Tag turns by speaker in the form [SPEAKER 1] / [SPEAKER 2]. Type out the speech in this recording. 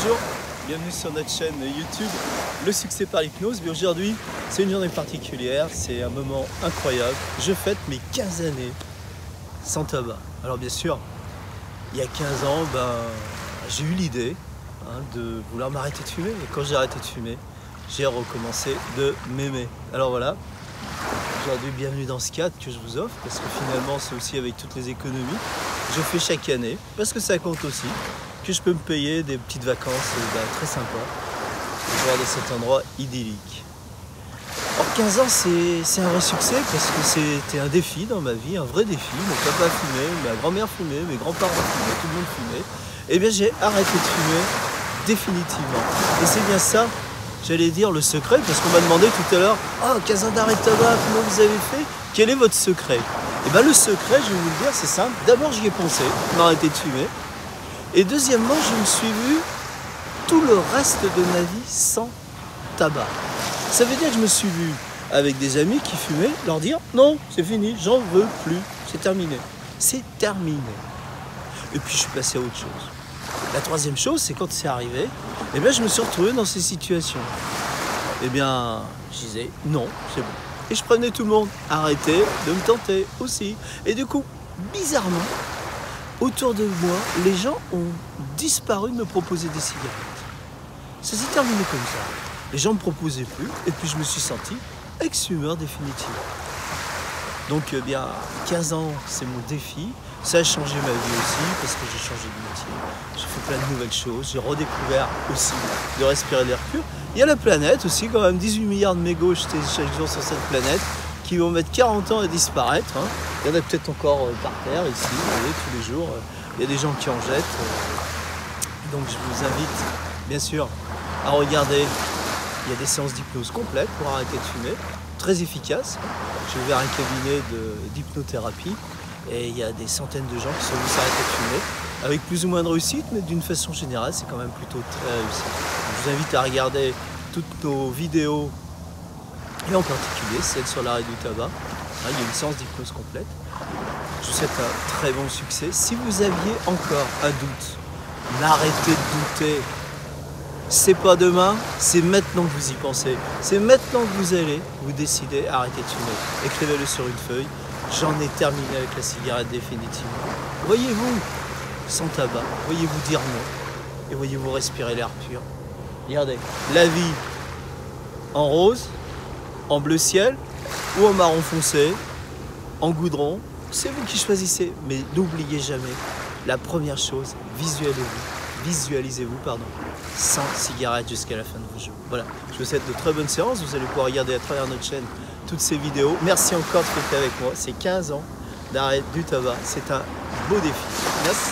[SPEAKER 1] Bonjour, bienvenue sur notre chaîne YouTube Le Succès par l'Hypnose. Mais aujourd'hui, c'est une journée particulière, c'est un moment incroyable. Je fête mes 15 années sans tabac. Alors bien sûr, il y a 15 ans, j'ai eu l'idée de vouloir m'arrêter de fumer. Et quand j'ai arrêté de fumer, j'ai recommencé de m'aimer. Alors voilà, aujourd'hui, bienvenue dans ce cadre que je vous offre, parce que finalement, c'est aussi avec toutes les économies que je fais chaque année, parce que ça compte aussi, que je peux me payer des petites vacances très sympas, voir de cet endroit idyllique. Alors 15 ans, c'est un vrai succès, parce que c'était un défi dans ma vie, un vrai défi. Mon papa fumait, ma grand-mère fumait, mes grands-parents fumaient, tout le monde fumait. Et bien j'ai arrêté de fumer définitivement. Et c'est bien ça, j'allais dire, le secret, parce qu'on m'a demandé tout à l'heure, « Oh, 15 ans d'arrêt de tabac, comment vous avez fait? Quel est votre secret ?» Et bien le secret, je vais vous le dire, c'est simple. D'abord, j'y ai pensé, m'arrêter de fumer. Et deuxièmement, je me suis vu tout le reste de ma vie sans tabac. Ça veut dire que je me suis vu avec des amis qui fumaient, leur dire « Non, c'est fini, j'en veux plus, c'est terminé. » C'est terminé. Et puis je suis passé à autre chose. La troisième chose, c'est quand c'est arrivé, eh bien, je me suis retrouvé dans ces situations. Eh bien, je disais « Non, c'est bon. » Et je prenais tout le monde. Arrêtez de me tenter aussi. Et du coup, bizarrement, autour de moi, les gens ont disparu de me proposer des cigarettes. Ça s'est terminé comme ça. Les gens ne me proposaient plus, et puis je me suis senti ex-fumeur définitif. Donc, 15 ans, c'est mon défi. Ça a changé ma vie aussi, parce que j'ai changé de métier. J'ai fait plein de nouvelles choses. J'ai redécouvert aussi de respirer l'air pur. Il y a la planète aussi, quand même, 18 milliards de mégots jetés chaque jour sur cette planète, qui vont mettre 40 ans à disparaître. Il y en a peut-être encore par terre ici, vous voyez, tous les jours. Il y a des gens qui en jettent. Donc je vous invite, bien sûr, à regarder. Il y a des séances d'hypnose complètes pour arrêter de fumer, très efficaces. J'ai ouvert un cabinet d'hypnothérapie et il y a des centaines de gens qui sont venus s'arrêter de fumer, avec plus ou moins de réussite, mais d'une façon générale, c'est quand même plutôt très réussi. Je vous invite à regarder toutes nos vidéos, et en particulier celle sur l'arrêt du tabac. Il y a une séance d'hypnose complète. Je vous souhaite un très bon succès. Si vous aviez encore un doute, n'arrêtez de douter. C'est pas demain, c'est maintenant que vous y pensez. C'est maintenant que vous allez vous décider à arrêter de fumer. Écrivez-le sur une feuille. J'en ai terminé avec la cigarette définitivement. Voyez-vous sans tabac, voyez-vous dire non, et voyez-vous respirer l'air pur. Regardez, la vie en rose, en bleu ciel, ou en marron foncé, en goudron, c'est vous qui choisissez. Mais n'oubliez jamais, la première chose, visualisez-vous, sans cigarette jusqu'à la fin de vos jours. Voilà, je vous souhaite de très bonnes séances. Vous allez pouvoir regarder à travers notre chaîne toutes ces vidéos. Merci encore de être avec moi. C'est 15 ans d'arrêt du tabac. C'est un beau défi. Merci.